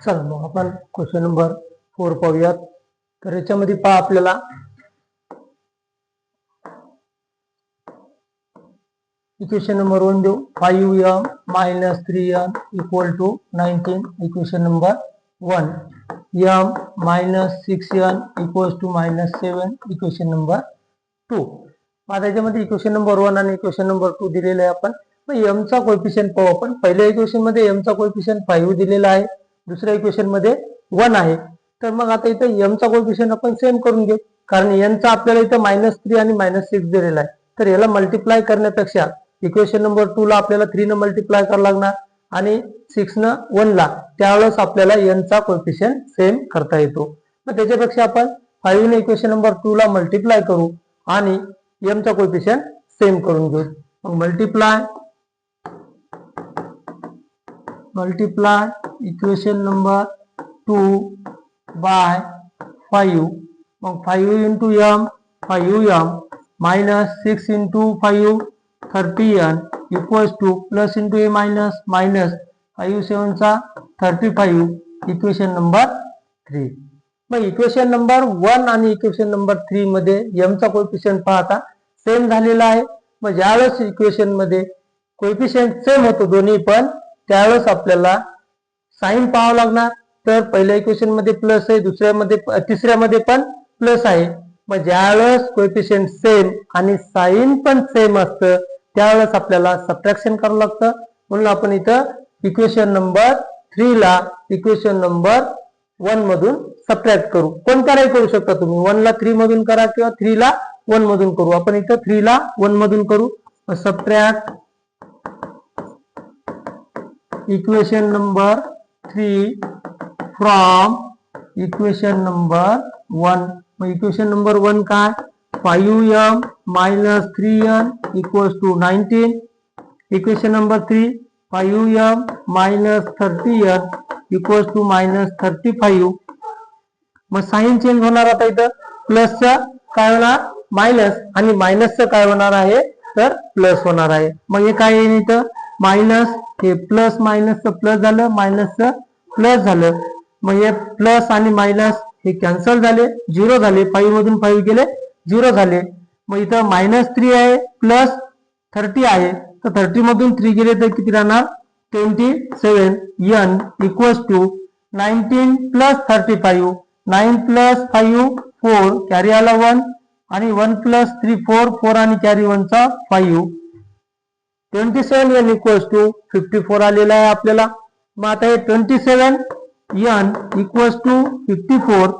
चला मग आपण क्वेश्चन नंबर 4 पाहूयात. तर याच्यामध्ये पहा आपल्याला इक्वेशन नंबर 1 देऊ 5m minus 3n equal to 19. Equation number 1 m minus 6n equals to minus 7. Equation number 2. आता याच्यामध्ये इक्वेशन नंबर 1 आणि इक्वेशन नंबर 2 दिलेले आहे. आपण m चा कोएफिशियंट पाहू. आपण पहिल्या इक्वेशन मध्ये m चा कोएफिशियंट 5 दिलेला आहे, दुसऱ्या इक्वेशन मध्ये 1 आहे. तर मग आता इथं m चा कोएफिशियंट आपण सेम करून घेऊ, कारण n चा आपल्याला इथं -3 आणि -6 दिलेला आहे. तर याला मल्टिप्लाय करण्यापेक्षा इक्वेशन नंबर 2 ला आपल्याला 3 न मल्टिप्लाय करावं लागणार आणि 6 न 1 ला, त्यावेळेस आपल्याला n चा कोएफिशियंट सेम करता येतो. मग त्याच्यापेक्षा आपण 5 ने इक्वेशन नंबर 2 ला मल्टिप्लाय करू आणि m चा कोएफिशियंट सेम करून घेऊ. मग मल्टिप्लाय इक्वेशन नंबर 2 बाय 5. मग 5 into m 5m minus 6 into 5 30n equals to plus into a minus minus 5 7 चा 35. Equation number 3. मग इक्वेशन नंबर 1 आणि इक्वेशन नंबर 3 मध्ये m चा कोएफिशियंट पाहता सेम झालेला आहे. मग ज्यावेळेस इक्वेशन मध्ये कोएफिशियंट सेम होतो दोन्ही पण, त्यावेळेस आपल्याला साइन पाहावं लागणार. तर पहिल्या इक्वेशन मध्ये प्लस आहे, तिसऱ्यामध्ये पण प्लस आहे. मग ज्यावेळेस कोएफिशियंट सेम आणि साइन पण सेम असतं त्यावेळेस आपल्याला सबट्रॅक्शन करावं लागतं. म्हणून आपण इथं इक्वेशन नंबर 3 ला इक्वेशन नंबर 1 मधून सबट्रॅक्ट करू. कोणत्याही करू शकता तुम्ही, 1 ला 3 मधून करा किंवा 3 ला 1 मधून करू. आपण इथं 3 ला 1 मधून करू. Subtract equation number 3 from equation number 1. मग इक्वेशन नंबर 1 काय, 5m minus 3n equals to 19. Equation number 3 5m minus 30n equals to minus 35. मग साइन चेंज होणार. आता इथं प्लसचं काय होणार मायनस आणि मायनसचं काय होणार आहे तर प्लस होणार आहे. मग हे काय येईल इथं मायनस, हे प्लस मायनसचं प्लस झालं, मायनसचं प्लस झालं. मग हे प्लस आणि मायनस हे कॅन्सल झाले, 0 झाले. 5 मधून 5 गेले 0 झाले. मग इथं -3 आहे प्लस 30 आहे, तर 30 मधून 3 गेले तर किती राहणार 27. n equals to 19 plus 35. 9 plus 5 4, carry आला 1 आणि 1 प्लस 3 4, 4 आणि कॅरी 1 चा 5. 27 n इक्वल्स टू 54 आलेला आहे आपल्याला. मग आता हे 27 n इक्वल्स टू 54,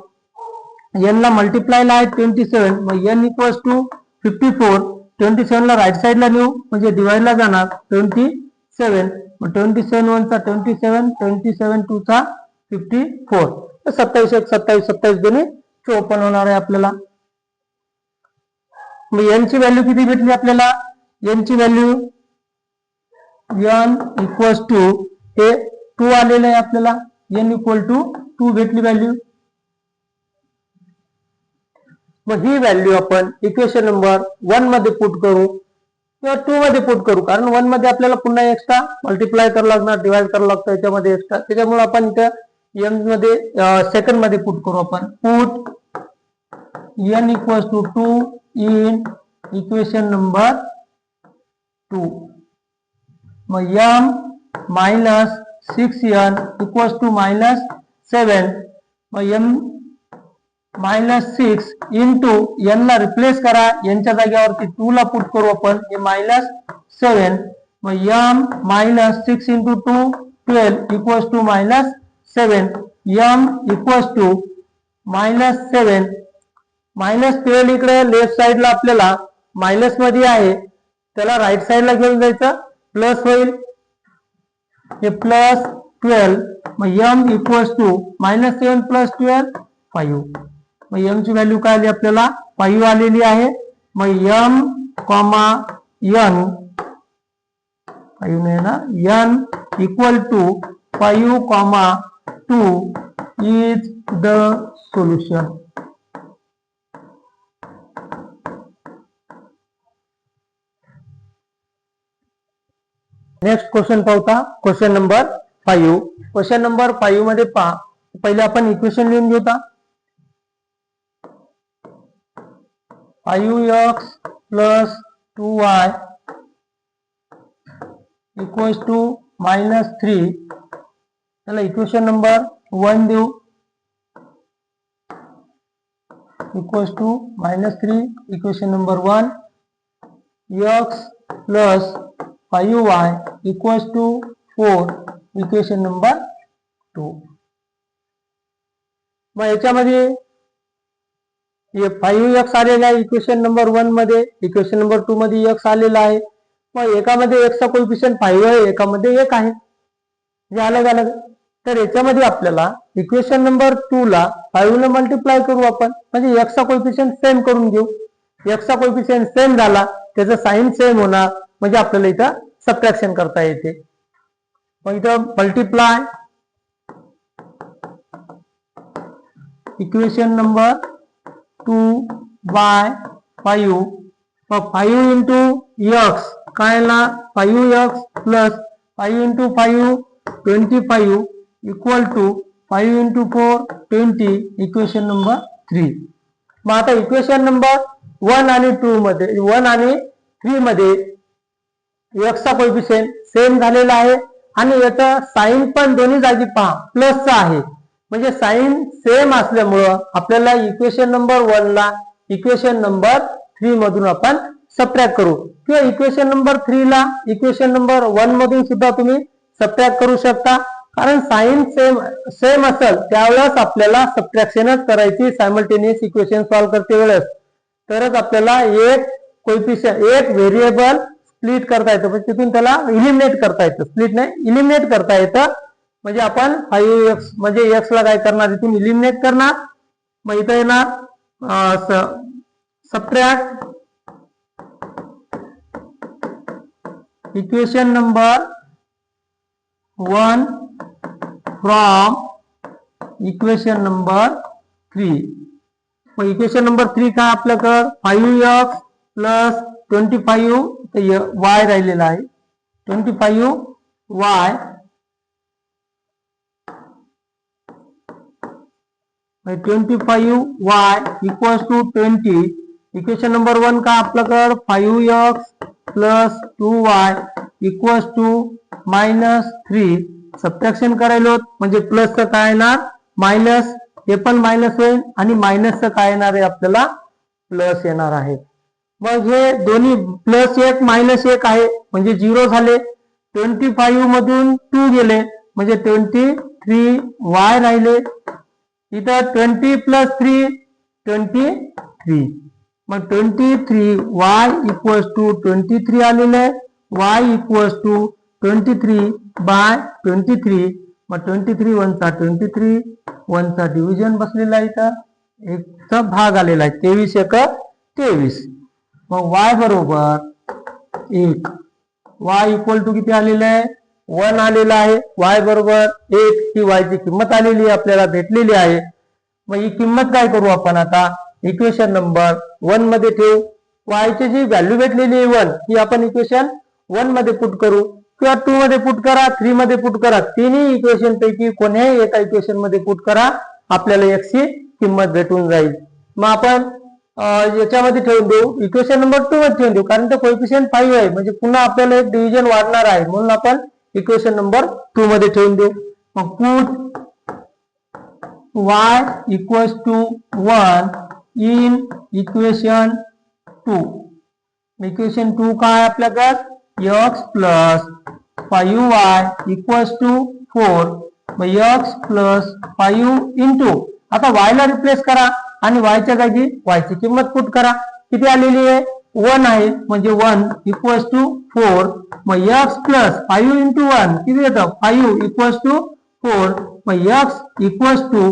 n ला मल्टिप्लाय ला आहे 27. मग n इक्वल्स टू 54. 27 ला राईट साइडला नेऊ म्हणजे डिवाइड ला जाणार 27. मग 27 1 चा 27, 27 2 चा 54. 27 1 27, 27 दोन्ही 54 होणार आहे आपल्याला. मग n ची व्हॅल्यू किती भेटली आपल्याला, n ची व्हॅल्यू n इक्वल्स टू हे 2 आलेलं आहे आपल्याला. n इक्वल टू 2 भेटली व्हॅल्यू. मग ही व्हॅल्यू आपण इक्वेशन नंबर 1 मध्ये पुट करू किंवा 2 मध्ये पुट करू, कारण 1 मध्ये आपल्याला पुन्हा एक्स्ट्रा मल्टिप्लाय करावं लागणार, डिवाइड करावं लागतं याच्यामध्ये एक्स्ट्रा. त्याच्यामुळे आपण इथं m मध्ये सेकंड मध्ये पुट करू. आपण put n equals to 2 in equation number 2. मग m minus 6n equals to -7. मग m -6 इंटू n ला रिप्लेस करा, n च्या जागेवरती 2 ला पुट करू आपण, हे -7. मग m -6 into 2 12 equals to -7. m equals to -7. -12 इकडे लेफ्ट साइडला आपल्याला मायनस मध्ये आहे, त्याला राईट साइडला घेऊन जायचं, प्लस होईल. हे +12. मग m इक्वल्स टू -7 प्लस 12 5. मग m ची व्हॅल्यू काय आली आपल्याला 5 आलेली आहे. मग m, n 5 नाही ना, n equal to 5, 2 is the solution. Next question पाहता, क्वेश्चन नंबर 5. क्वेश्चन नंबर 5 मध्ये पहा, पहिले आपण इक्वेशन लिहून घेऊया. 5x plus 2y equals to -3. चला इक्वेशन नंबर 1 देऊ. Equals to -3. Equation number 1, x plus 5y equals to 4. Equation number 2. मग याच्यामध्ये 5x आलेला आहे इक्वेशन नंबर 1 मध्ये, इक्वेशन नंबर 2 मध्ये x आलेला आहे. मग एकामध्ये x चा कोएफिशियंट 5 आहे, एकामध्ये 1 आहे, जे अलग अलग. तर याच्यामध्ये आपल्याला इक्वेशन नंबर 2 ला 5 ने मल्टिप्लाय करू आपण, म्हणजे x चा कोएफिशियंट सेम करून घेऊ. x चा कोएफिशियंट सेम झाला, त्याचं साइन सेम होणार, म्हणजे आपल्याला इथं सबट्रॅक्शन करता येते. मग इथं मल्टिप्लाय इक्वेशन नंबर 2 बाय 5. मग 5 इंटू x काय ना 5x plus 5 into 5 25 equal to 5 into 4 20. Equation number 3. मग आता इक्वेशन नंबर 1 आणि 2 मध्ये 1 आणि 3 मध्ये x चा कोएफिशियंट सेम झालेला आहे आणि याचा साइन पण दोन्ही जागी पहा प्लसचा आहे, म्हणजे साइन सेम असल्यामुळं आपल्याला इक्वेशन नंबर 1 ला इक्वेशन नंबर 3 मधून आपण सबट्रॅक्ट करू, किंवा इक्वेशन नंबर 3 ला इक्वेशन नंबर 1 मधून सुद्धा तुम्ही सबट्रॅक्ट करू शकता. कारण साइन सेम असेल त्यावेळेस आपल्याला सबट्रॅक्शनच करायची सायमल्टेनियस इक्वेशन सॉल्व्ह करते वेळेस, तरच आपल्याला एक कोएफिशियंट एक व्हेरिएबल स्प्लिट करता येतं, म्हणजे तिथून त्याला इलिमिनेट करता येतं. स्प्लिट नाही, इलिमिनेट करता येतं. म्हणजे आपण 5x म्हणजे x ला काय करणार, इथून इलिमिनेट करणार. मग इथं येणार subtract equation number 1 from equation number 3. मग इक्वेशन नंबर 3 काय आपल्याकडं 5x प्लस 25 y राहिलेला आहे, 25y 25y equals to 20. Equation number 1 का आपल्याकडं 5x plus 2y equals to -3. Subtraction करायलो म्हणजे प्लसचं काय येणार मायनस, हे पण मायनस होईल आणि मायनसचं काय येणार आहे आपल्याला प्लस येणार आहे. मग हे दोन्ही +1 -1 आहे म्हणजे 0 झाले. 25 मधून 2 गेले म्हणजे 23y राहिले. इथं 20 + 3 23. मग 23y इक्वल्स टू 23 आलेलं आहे. y equals to 23/23. मग 23 1 चा 23, 1 चा डिव्हिजन बसलेला आहे, इथं 1 चा भाग आलेला आहे, 23 × 1 23. मग y बरोबर 1. y इक्वल टू किती आलेलं आहे 1 आलेला आहे. y बरोबर 1 ही y ची किंमत आलेली आहे, आपल्याला भेटलेली आहे. मग ही किंमत काय करू आपण आता इक्वेशन नंबर 1 मध्ये ठेवू. y ची जी व्हॅल्यू भेटलेली आहे 1 ही आपण इक्वेशन 1 मध्ये पुट करू, किंवा 2 मध्ये पुट करा, 3 मध्ये पुट करा. तिन्ही इक्वेशन पैकी कोणत्याही एका इक्वेशन मध्ये पुट करा, आपल्याला x ची किंमत भेटून जाईल. मग आपण याच्यामध्ये ठेवून देऊ, इक्वेशन नंबर 2 मध्ये ठेवून देऊ, कारण ते कोएफिशियंट 5 आहे, म्हणजे पुन्हा आपल्याला एक डिव्हिजन वाढणार आहे, म्हणून आपण इक्वेशन नंबर 2 मध्ये ठेवून देऊ. मग put y equals to 1 in equation 2. Equation 2 काय आपल्याकडे x plus 5y equals to 4. मग x प्लस 5 इंटू आता y ला रिप्लेस करा आणि y च्या जागी y ची किंमत पुट करा. किती आलेली आहे 1 आहे, म्हणजे 1 इक्वल्स टू 4. मग x प्लस 5 इंटू 1 किती येतं 5 इक्वल्स टू 4. मग x इक्वल्स टू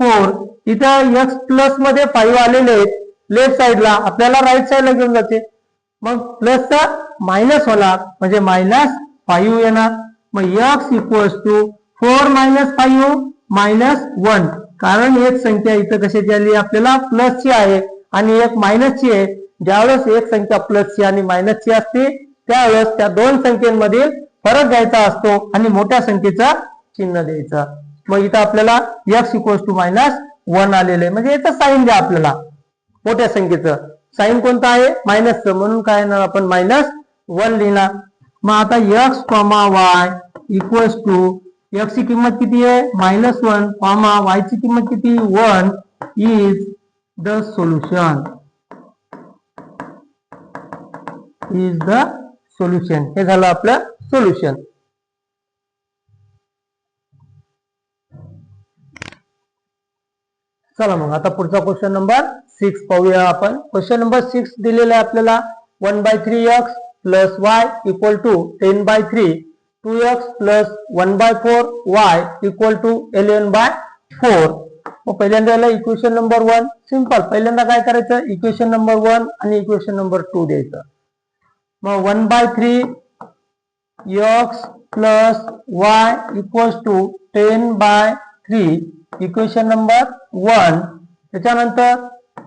4. इथं x प्लस मध्ये 5 आलेले आहेत लेफ्ट साइडला, आपल्याला राईट साइडला घेऊन जाते. मग प्लसचा मायनस होणार म्हणजे -5 येणार. मग x इक्वल्स टू 4 - 5 -1. कारण एक संख्या इथं कशाची आली आपल्याला प्लसची आहे आणि एक मायनसची आहे. ज्यावेळेस एक संख्या प्लसची आणि मायनसची असते त्यावेळेस त्या दोन संख्येमधील फरक घ्यायचा असतो आणि मोठ्या संख्येचा चिन्ह द्यायचं. मग इथं आपल्याला x = -1 आलेलं आहे. म्हणजे याचं साईन द्या आपल्याला, मोठ्या संख्येचं साईन कोणतं आहे, मायनसचं, म्हणून काय येणार आपण -1 लिहिणार. मग आता x, y x ची किंमत किती आहे -1, y ची किंमत किती 1 इज द सोल्युशन. हे झालं आपलं सोल्युशन. चला मग आता पुढचा क्वेश्चन नंबर 6 पाहूया आपण. क्वेश्चन नंबर 6 दिलेला आहे आपल्याला 1/3x + y = 10/3, 2x + 1/4y = 11/4. मग पहिल्यांदा याला इक्वेशन नंबर 1 सिंपल. पहिल्यांदा काय करायचं, इक्वेशन नंबर 1 आणि इक्वेशन नंबर 2 द्यायचं. मग 1/3x + y = 10/3 इक्वेशन नंबर 1. त्याच्यानंतर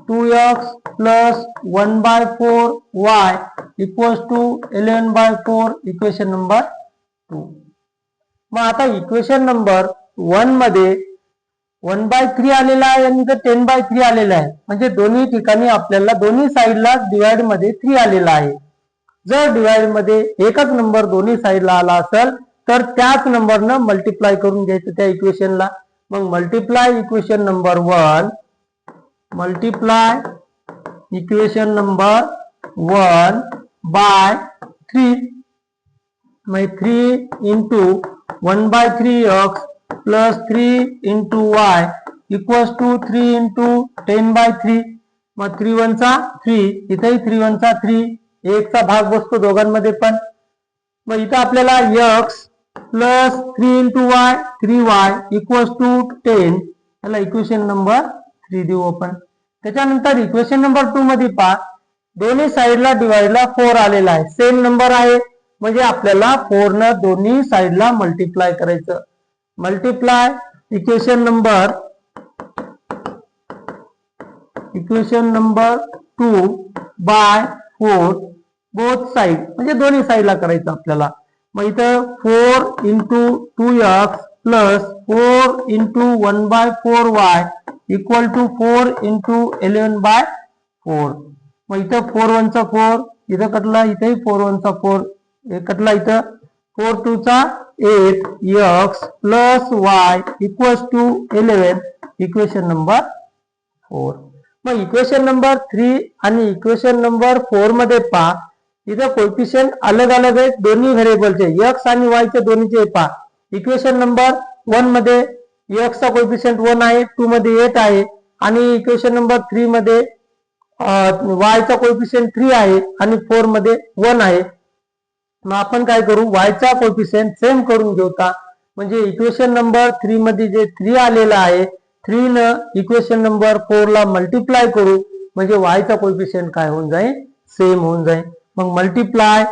2x + 1/4y = 11/4 इक्वेशन नंबर 2. मग आता इक्वेशन नंबर 1 मध्ये 1/3 आलेला आहे आणि 10/3 आलेला आहे. म्हणजे दोन्ही ठिकाणी आपल्याला दोन्ही साईडला डिवाइड मध्ये 3 आलेला आहे. जर डिवाइड मध्ये एकच नंबर दोन्ही साईडला आला असेल तर त्याच नंबरनं मल्टिप्लाय करून घ्यायचं त्या इक्वेशनला. मग multiply equation number 1 multiply equation number 1 by 3. मग 3 × 1/3x + 3 × y = 3 × 10/3. मग 3 × 1 = 3, इथेही 3 × 1 = 3, 1 चा भाग बसतो दोघांमध्ये पण. मग इथं आपल्याला x + 3 × y 3y = 10, याला इक्वेशन नंबर 3 देऊ आपण. त्याच्यानंतर इक्वेशन नंबर 2 मध्ये पहा, दोन्ही साईडला डिवाइडला 4 आलेला आहे, सेम नंबर आहे, म्हणजे आपल्याला 4 न दोन्ही साईडला मल्टिप्लाय करायचं. Multiply equation number 2 by 4 both side, म्हणजे दोन्ही साईडला करायचं आपल्याला. मग इथं 4 × 2x + 4 × 1/4y = 4 × 11/4. मग इथं 4 × 1 = 4, इथं कटला, इथेही 4 × 1 = 4, हे कटला, इथं 4 × 2 = 8, x + y = 11 इक्वेशन नंबर 4. मग इक्वेशन नंबर 3 आणि इक्वेशन नंबर 4 मध्ये पहा, इथं कोएफिशिएंट अलग अलग आहेत दोन्ही व्हेरिएबलचे, x आणि y चे दोन्हीचे पहा. इक्वेशन नंबर 1 मध्ये x चा कोएफिशिएंट 1 आहे, 2 मध्ये 8 आहे, आणि इक्वेशन नंबर 3 मध्ये y चा कोएफिशिएंट 3 आहे आणि 4 मध्ये 1 आहे. मग आपण काय करू, y चा कोएफिशिएंट सेम करून घेऊता. म्हणजे इक्वेशन नंबर 3 मध्ये जे 3 आलेला आहे, 3 न इक्वेशन नंबर 4 ला मल्टिप्लाय करू, म्हणजे y चा कोएफिशिएंट काय होऊन जाईल, सेम होऊन जाईल. मग मल्टिप्लाय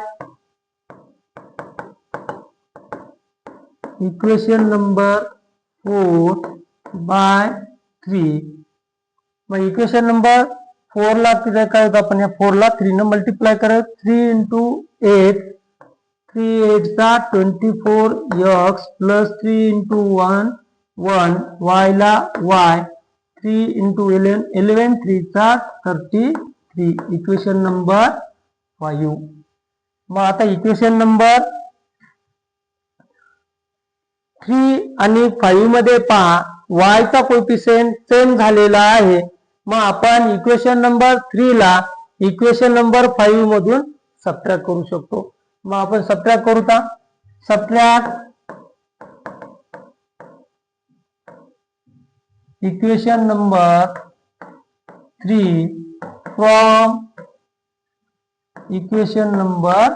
इक्वेशन नंबर 4 बाय 3. मग इक्वेशन नंबर 4 ला काय होतं, आपण या 4 ला 3 न मल्टिप्लाय करत, 3 × 8, 3 8 24x + 3 × 1 y ला y, 3 × 11 11 3 33 इक्वेशन नंबर 5. मग आता इक्वेशन नंबर 3 आणि 5 मध्ये पहा, y चा कोएफिशिएंट सेम झालेला आहे. मग आपण इक्वेशन नंबर 3 ला इक्वेशन नंबर 5 मधून सबट्रॅक्ट करू शकतो. मग आपण सबट्रॅक्ट करू का, subtract equation number 3 from equation number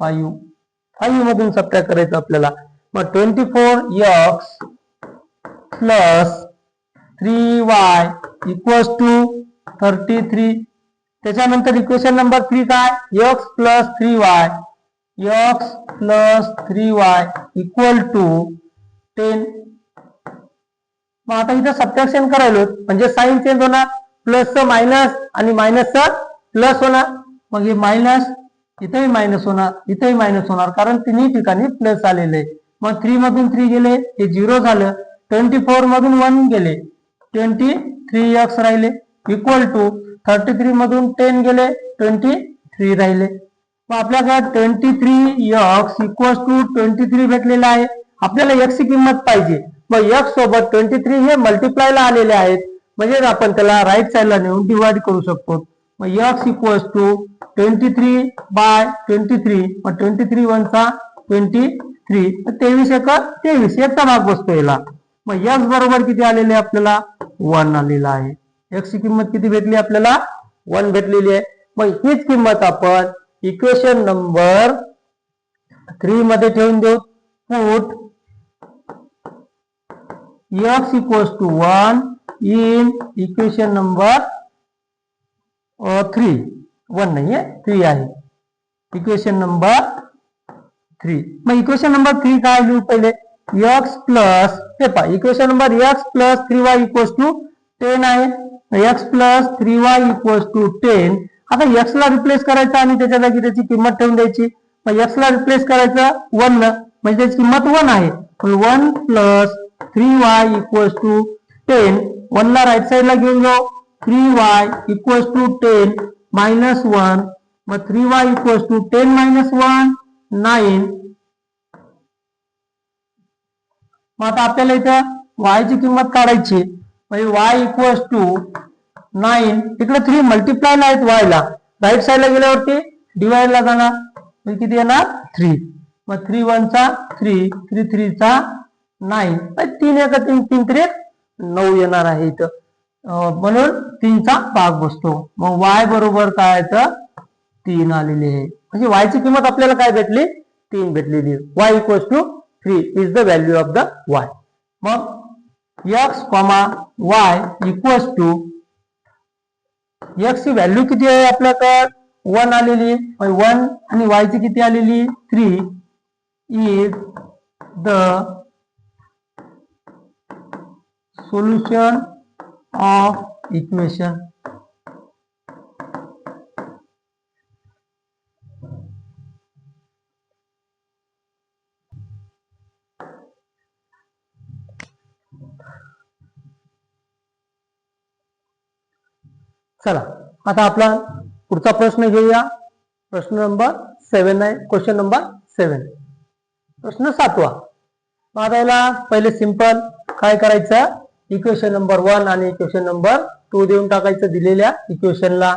5 मधून सबट्रॅक्ट करायचं आपल्याला. मग 24x + 3y = 33. त्याच्यानंतर इक्वेशन नंबर 3 काय, x + 3y = 10. मग आता इथं सबट्रॅक्शन करायलो, म्हणजे साइन चेंज होणार, प्लसचं मायनस आणि मायनसचं प्लस होणार. मग हे मायनस इथेही मायनस होणार, इथेही मायनस होणार, कारण तिन्ही ठिकाणी प्लस आलेले आहे. मग 3 मधून 3 गेले हे 0 झालं. 24 मधून 1 गेले 23x राहिले इक्वल टू 33 मधून 10 गेले 23 राहिले. मग आपल्याकडे 23x इक्वल्स टू 23 भेटलेला आहे. आपल्याला x ची किंमत पाहिजे. मग x सोबत 23 हे मल्टिप्लायला आलेले आहेत म्हणजे आपण त्याला राईट साईडला नेऊन डिवाइड करू शकतो. मग x इक्वल्स टू 23 बाय 23 मग 23 1 चा 23 23 एक 23 एकचा भाग बसतो याला. मग x बरोबर किती आलेले आपल्याला 1 आलेला आहे. x ची किंमत किती भेटली आपल्याला 1 भेटलेली आहे. मग हीच किंमत आपण इक्वेशन नंबर 3 मध्ये ठेवून देऊ. Put x equals to 1 in equation number 3 1 नाही आहे 3 आहे इक्वेशन नंबर 3. मग इक्वेशन नंबर 3 काय लिहू पहिले x प्लस हे पहा equation number x plus 3y equals to 10 आहे. x plus 3y equals to 10. आता x ला रिप्लेस करायचं आणि त्याच्या जागी त्याची किंमत ठेवून द्यायची. मग x ला रिप्लेस करायचं 1 म्हणजे त्याची किंमत 1 आहे. 1 प्लस 3y इक्वल्स टू 10 1 ला राईट साईडला घेऊन जाऊ 3y इक्वल्स टू 10 मायनस 1 मग 3y इक्वल्स टू 10 मायनस 1 9. मग आता आपल्याला इथं y ची किंमत काढायची म्हणजे y इक्वल्स टू 9 इकडे 3 मल्टिप्लायला आहेत y ला राईट साईडला गेल्यावरती डिवाइड ला जाणार म्हणजे किती येणार 3. मग 3 1 चा 3 3 3 चा 9 3 1 3 3 3 9 येणार आहे इथं. म्हणून 3 चा भाग बसतो. मग y बरोबर काय तर 3 आलेली आहे म्हणजे y ची किंमत आपल्याला काय भेटली 3 भेटलेली आहे. y equals to 3 is the value of the y. मग x, y equals to x ची व्हॅल्यू किती आहे आपल्याकडे 1 आलेली 1 आणि y ची किती आलेली 3 is the solution of equation. चला आता आपला पुढचा प्रश्न घेऊया. प्रश्न नंबर 7 आहे. क्वेश्चन नंबर 7 प्रश्न 7वा. आता याला पहिले सिंपल काय करायचं इक्वेशन नंबर 1 आणि इक्वेशन नंबर 2 देऊन टाकायचं दिलेल्या इक्वेशनला.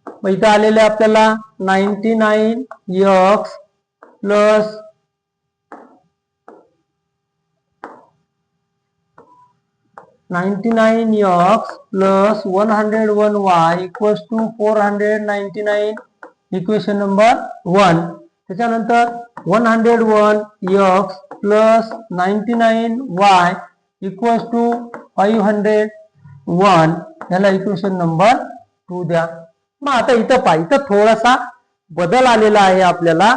मग इथं आलेले आपल्याला 99x plus 99x plus 101y equals to 499 equation number 1. त्याच्यानंतर 101x plus 99y equals to 501 याला इक्वेशन नंबर 2 द्या. मग आता इथं पहा इथं थोडासा बदल आलेला आहे आपल्याला.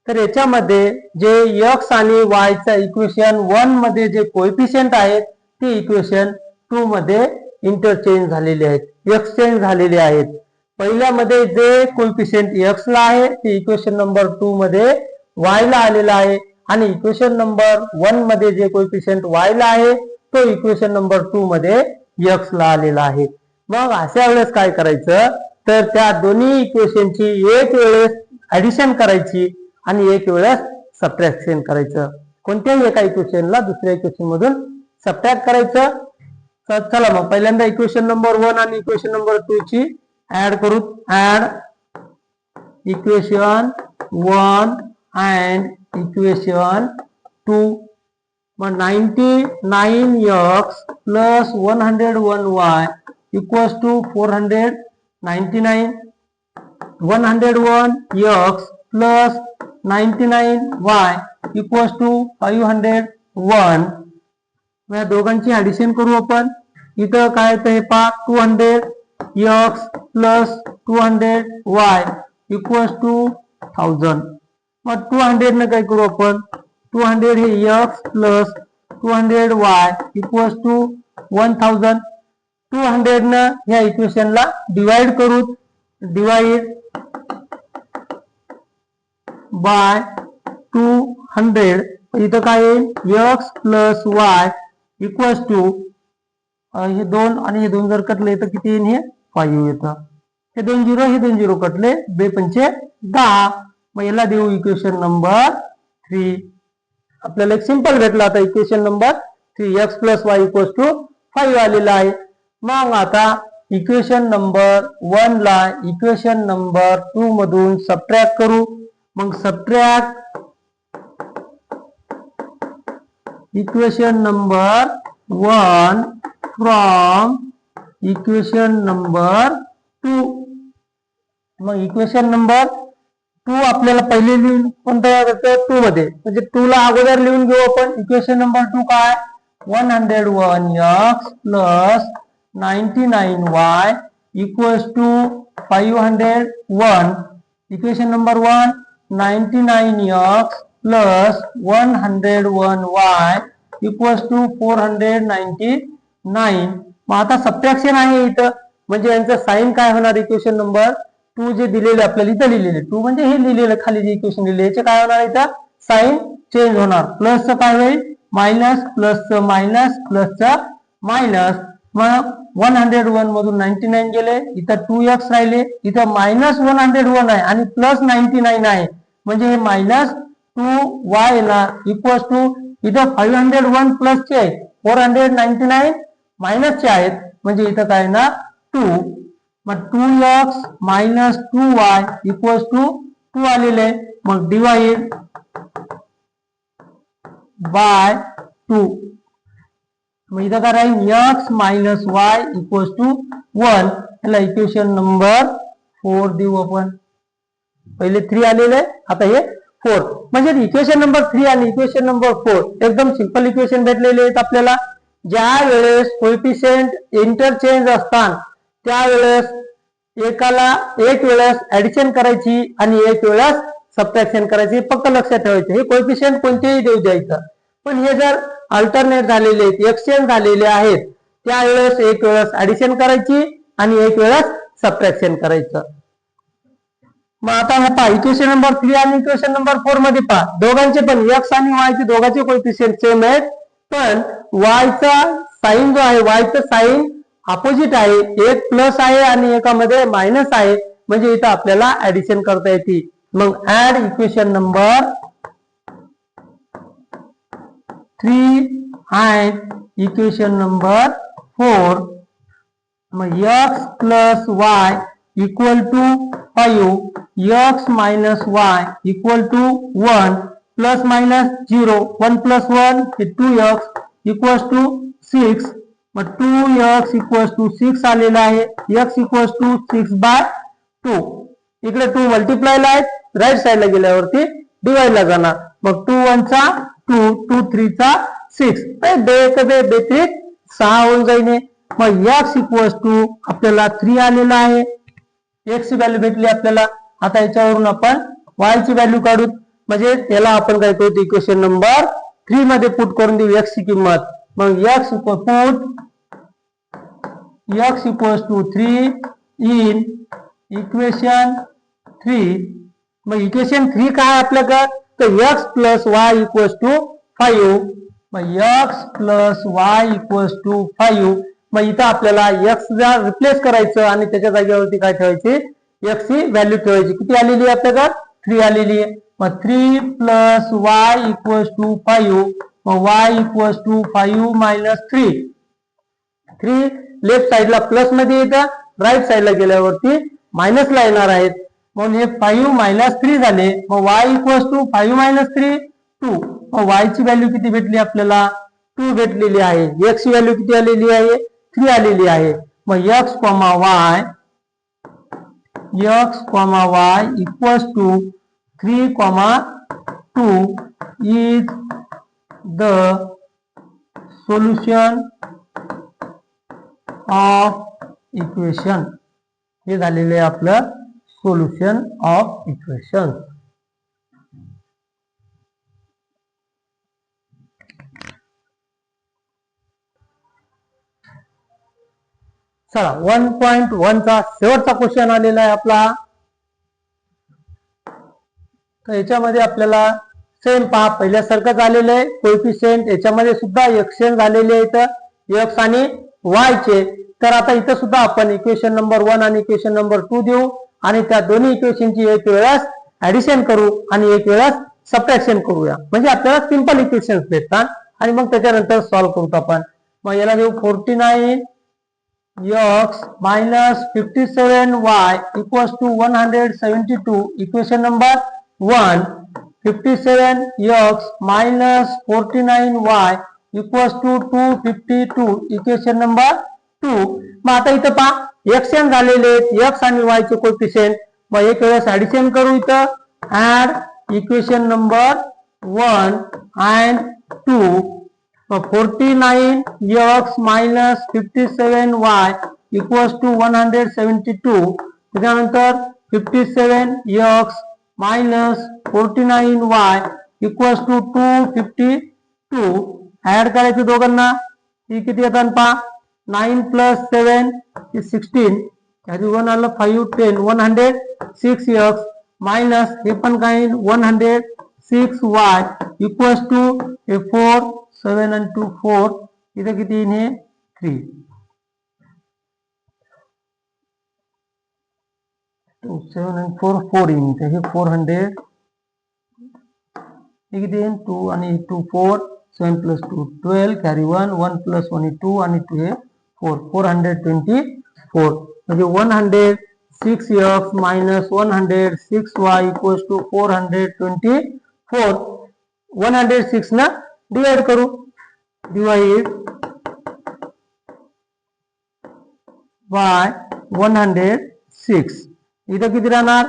तर याच्यामध्ये जे x आणि y चा इक्वेशन 1 मध्ये जे कोएफिशियंट आहेत ते इक्वेशन 2 मध्ये इंटरचेंज झालेले आहेत एक्सचेंज झालेले आहेत. पहिल्यामध्ये जे कोएफिशियंट x ला आहे ते इक्वेशन नंबर 2 मध्ये y ला आलेला आहे आणि इक्वेशन नंबर 1 मध्ये जे कोएफिशियंट y ला आहे तो इक्वेशन नंबर 2 मध्ये x ला आलेला आहे. मग अशा वेळेस काय करायचं तर त्या दोन्ही इक्वेशनची एक वेळेस ऍडिशन करायची आणि एक वेळेस सबट्रॅक्शन करायचं. कोणत्याही एका इक्वेशनला दुसऱ्या इक्वेशन मधून सबट्रॅक्ट करायचं. तर चला मग पहिल्यांदा इक्वेशन नंबर 1 आणि इक्वेशन नंबर 2 ची ऍड करू. Add equation 1 and equation 2. मग 99x plus 101y equals to 499. 101x plus 99y equals to 501. या दोघांची ऍडिशन करू आपण. इथं काय तर हे पहा 200x plus 200y equals to 1000. मग 200 न काय करू आपण 200 हे x plus 200y equals to 1000. 200 न ह्या इक्वेशनला डिवाइड करू. डिवाइड बाय 200 इथं काय येईल X plus Y equals to हे 2 आणि हे 2 जर कटले तर किती येईल हे 5 येतं. हे 2 0 कटले 2 पंचे 10. मग याला देऊ इक्वेशन नंबर 3. आपल्याला एक सिंपल भेटला आता equation number 3 X plus Y equals to 5 आलेला आहे. मग आता इक्वेशन नंबर 1 ला इक्वेशन नंबर 2 मधून सबट्रॅक्ट करू. मग subtract equation number 1 from equation number 2. मग इक्वेशन नंबर 2 आपल्याला पहिले लिहून कोणत्या 2 मध्ये म्हणजे 2 ला अगोदर लिहून घेऊ आपण. इक्वेशन नंबर 2 काय 101x plus 99y equals to 501. Equation number 1 99x plus 101y equals to 499. मग आता सबट्रॅक्शन आहे इथं म्हणजे यांचं साइन काय होणार इक्वेशन नंबर 2 जे दिलेले आपल्याला इथं लिहिलेले 2 म्हणजे हे लिहिलेलं खाली जे इक्वेशन लिहिले याचे काय होणार इथं साइन चेंज होणार. प्लसचं काय होईल मायनस प्लसचं मायनस प्लसचं मायनस. मग 101 मधून 99 गेले इथं 2x राहिले इथं मायनस 101 आहे आणि प्लस 99 आहे म्हणजे हे मायनस 2y येणार इक्वल्स टू इथं 501 प्लसचे आहे 499 मायनसचे आहेत म्हणजे इथं काय ना 2. मग 2x minus 2y equals to 2 आलेले. मग डिवाइड बाय 2. मग इथं काय राहील x minus Y equals to 1. याला इक्वेशन नंबर 4 देऊ आपण. पहिले 3 आलेले आता हे 4 म्हणजे इक्वेशन नंबर 3 आणि इक्वेशन नंबर 4 एकदम सिंपल इक्वेशन भेटलेले आहेत आपल्याला. ज्या वेळेस कोएफिशियंट इंटरचेंज असतात त्यावेळेस एक वेळेस ऍडिशन करायची आणि एक वेळेस सबट्रॅक्शन करायची. फक्त लक्षात ठेवायचं हे कोएफिशियंट कोणतेही देऊ द्यायचं. पण हे जर अल्टरनेट झालेले आहेत एक्सचेंज झालेले आहेत त्यावेळेस एक वेळेस ऍडिशन करायची आणि एक वेळेस सबट्रॅक्शन करायचं. मग आता हे पहा इक्वेशन नंबर 3 आणि इक्वेशन नंबर 4 मध्ये पहा दोघांचे पण x आणि y चे दोघांचे कोएफिशियंट सेम आहेत पण y चा साइन जो आहे y चा साइन अपोजिट आहे. एक प्लस आहे आणि एकामध्ये मायनस आहे म्हणजे इथं आपल्याला ऍडिशन करता येते. मग add equation number 3 and equation number 4. मग x plus y equal to 5 x minus y equal to 1 plus minus 0 1 plus 1 हे 2x इक्वल्स टू 6. मग 2x इक्वल्स टू 6 आलेला आहे. x equals to 6/2. इकडे 2 मल्टिप्लायला आहेत राईट साईडला गेल्यावरती डिवाइडला जाणार. मग 2 1 चा 2 2 3 चा 6 बे 6 होऊन जाईने. मग x इक्वल्स टू आपल्याला 3 आलेला आहे. x ची व्हॅल्यू भेटली आपल्याला. आता याच्यावरून आपण y ची व्हॅल्यू काढू म्हणजे त्याला आपण काय करू इक्वेशन नंबर 3 मध्ये पुट करून देऊ x ची किंमत. मग x equals to 3 in equation 3. मग इक्वेशन 3 काय आपल्याकडे तर x plus Y equals to 5. मग x plus Y equals to 5. मग इथं आपल्याला x ला रिप्लेस करायचं आणि त्याच्या जागेवरती काय ठेवायची x ची व्हॅल्यू ठेवायची. किती आलेली आहे आपल्याकडे 3 आलेली आहे. मग 3 प्लस वाय इक्वल्स टू 5. मग y equals to 5 minus 3. 3 left साइडला प्लस मध्ये येतं राईट साइडला गेल्यावरती मायनसला येणार आहेत. म्हणून हे 5 मायनस 3 झाले. मग y इक्वल्स टू 5 मायनस 3 2. मग y ची व्हॅल्यू किती भेटली आपल्याला 2 भेटलेली आहे. x ची व्हॅल्यू किती आलेली आहे 3 आलेली आहे. मग x, y equals to 3, 2 is the solution of equation. हे झालेले आपलं सोल्युशन ऑफ इक्वेशन. चला 1.1 चा शेवटचा क्वेश्चन आलेला आहे आपला. तर याच्यामध्ये आपल्याला सेम पहा पहिल्यासारखं झालेलं आहे कोएफिशियंट याच्यामध्ये सुद्धा एक्सचेंज झालेले आहेत एक्स आणि वाय चे. तर आता इथं सुद्धा आपण इक्वेशन नंबर 1 आणि इक्वेशन नंबर 2 देऊ आणि त्या दोन्ही इक्वेशनची एक वेळेस ऍडिशन करू आणि एक वेळेस सबट्रॅक्शन करूया म्हणजे आपल्याला सिंपल इक्वेशन्स भेटतात आणि मग त्याच्यानंतर सॉल्व्ह करू आपण. मग याला देऊ 49 x minus 57y equals to 172 equation number 1. 57x minus 49y equals to 252 equation number 2. मग आता इथं पहा एक्सचेंज झालेले x आणि y चे कोएफिशियंट. मग एक वेळेस ऍडिशन करू इथं add equation number 1 and 2. 49x minus 57y equals to 172. त्याच्यानंतर 57x minus 49y equals to 252. Add करायचे दोघांना. ही किती येतात पहा 9 plus 7 is 16. कॅरी 1 आलं 5 10 106x minus हे पण काय 106y equals to 4 7 and 2 4. इथे किती येईल 3. 2 7 and 4 4 येईल हे 400. हे किती येईल 2 आणि 2 4 7 plus 2 12 कॅरी 1 1 plus 1 is 2 आणि 2 हे 4 424 म्हणजे 106x minus 106y equals to 424. 106 ना डिवाइड करू. Divide by 106. इथं किती राहणार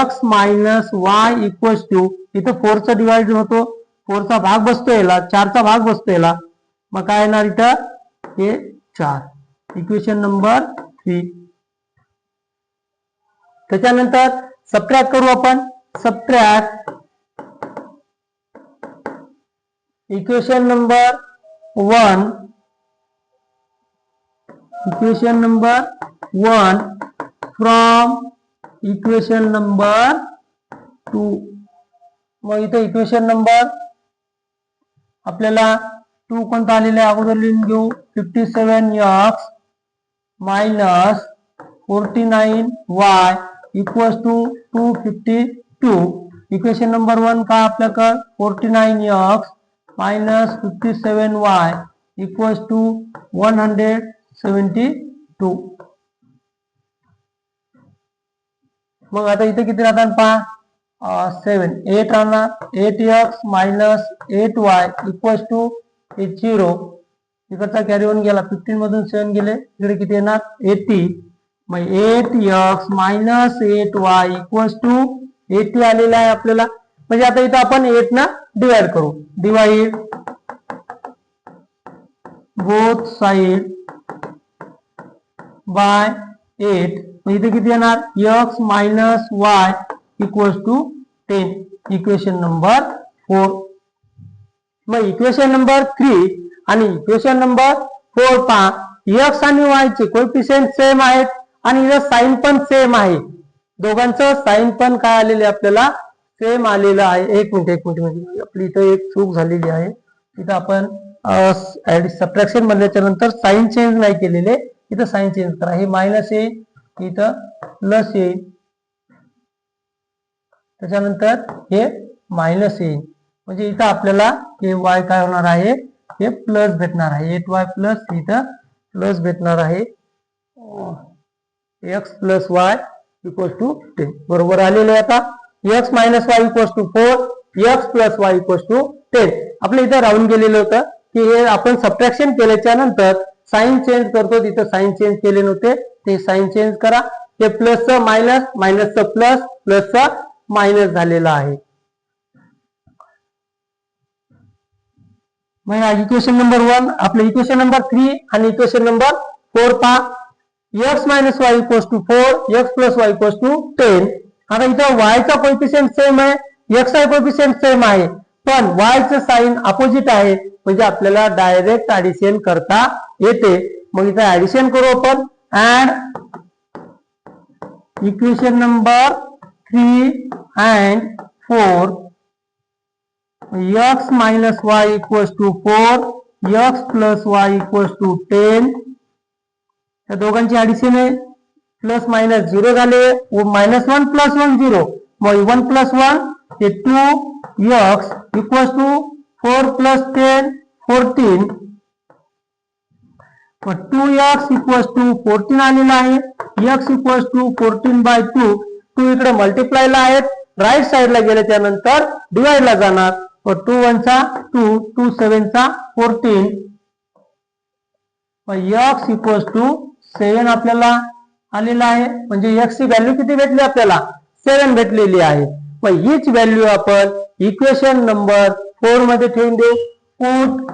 x minus y equals to इथं 4 चा डिवाइड होतो 4 चा भाग बसतो याला 4 चा भाग बसतो याला. मग काय येणार इथं हे 4. Equation number 3. त्याच्यानंतर सबट्रॅक्ट करू आपण. Subtract equation number 1 from equation number 2. मग इथे इक्वेशन नंबर आपल्याला 2 कोणता आलेला आहे अगोदर लिहून घेऊ. 57x minus 49y equals to 252. Equation number 1 का आपल्याकडे 49x minus 57y equals to 172. मग आता इथे किती राहतात पहा 7 8 राहणार 8x minus 8y equals to 0. इकडचा कॅरी 1 गेला 15 मधून 7 गेले इकडे किती येणार 80. मग 8x minus 8y equals to 80 आलेला आहे आपल्याला. म्हणजे आता इथं आपण 8 ना डिवाइड करू. Divide both side by 8. इथे किती येणार x minus y equals to 10. Equation number 4. मग इक्वेशन नंबर 3 आणि इक्वेशन नंबर 4 पहा x आणि y चे कोएफिशियंट सेम आहेत आणि इथं साइन पण सेम आहे. दोघांचं साइन पण काय आलेले आपल्याला सेम आलेलं आहे. एक मिनिट म्हणजे आपली इथं एक चूक झालेली आहे. इथं आपण सबट्रॅक्शन मधल्याच्या नंतर साइन चेंज नाही केलेले. इथं साइन चेंज करा. हे मायनस येईल इथं प्लस येईल त्याच्यानंतर हे मायनस येईल म्हणजे इथं आपल्याला हे y काय होणार आहे हे प्लस भेटणार आहे. 8y प्लस इथं प्लस भेटणार आहे. x plus y equal to 10 बरोबर आलेले. आता x minus y equals to 4 x plus y equals to 10. आपल्या इथं राहून गेलेलं होतं की हे आपण सबट्रॅक्शन केल्याच्या नंतर साइन चेंज करतो. तिथं साइन चेंज केले नव्हते ते साइन चेंज करा. हे प्लसचं मायनस मायनसचं प्लस प्लसचं मायनस झालेलं आहे. मग इक्वेशन नंबर 1 आपलं इक्वेशन नंबर 3 आणि इक्वेशन नंबर 4 पहा. x minus y equals to 4 x plus y equals to 10. आता इथं y चा कोएफिशियंट सेम आहे x चा कोएफिशियंट सेम आहे पण y चं साइन अपोजिट आहे म्हणजे आपल्याला डायरेक्ट ऍडिशन करता येते. मग इथं ऍडिशन करू आपण. Add equation number 3 and 4 x minus Y equals to 4, x plus Y equals to 10. या दोघांची ऍडिशन आहे, प्लस मायनस 0 झाले, -1 + 1 0, मग 1 + 1 हे 2x इक्वल्स टू 4 + 10 14. मग 2x इक्वल्स टू 14 आलेला आहे. x equals to 14/2. 2 इकडे मल्टिप्लायला आहेत, राईट साईडला गेले त्यानंतर डिवाइडला जाणार. 2 1 चा 2, 2 7 चा 14. x इक्वल्स टू 7 आपल्याला आलेला आहे. म्हणजे x ची व्हॅल्यू किती भेटली आपल्याला? 7 भेटलेली आहे. मग हीच व्हॅल्यू आपण इक्वेशन नंबर 4 मध्ये ठेवून देऊ. Put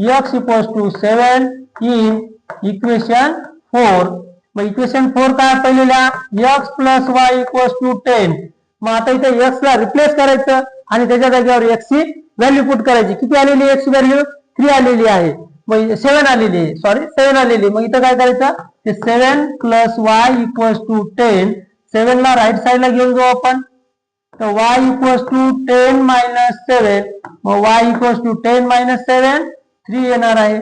x equals to 7 in equation 4. मग इक्वेशन 4 काय पहिलेला? x plus Y equals to 10. मग आता इथे x ला रिप्लेस करायचं आणि त्याच्या जागेवर x ची व्हॅल्यू पुट करायची. किती आलेली x ची व्हॅल्यू? 3 आलेली आहे. मग 7 आलेली आहे, 7 आलेली. मग इथं काय करायचं? ते 7 प्लस वाय इक्वल्स टू 10. 7 ला राईट साईडला घेऊन जाऊ आपण. तर y इक्वल्स टू 10 मायनस 7. मग y इक्वल्स टू 10 मायनस 7 3 येणार आहे.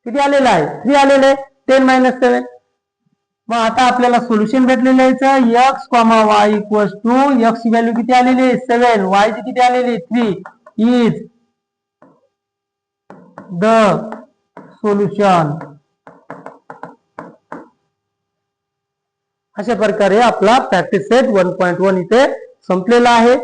किती आलेलं आहे? 3 आलेलं आहे. 10 - 7. मग आता आपल्याला सोल्युशन भेटलेलं आहे. x, y equals to x ची व्हॅल्यू किती आलेली आहे? 7. y ची किती आलेली? 3 इज द सोल्युशन. अशा प्रकारे आपला प्रॅक्टिस सेट 1.1 इथे संपलेला आहे.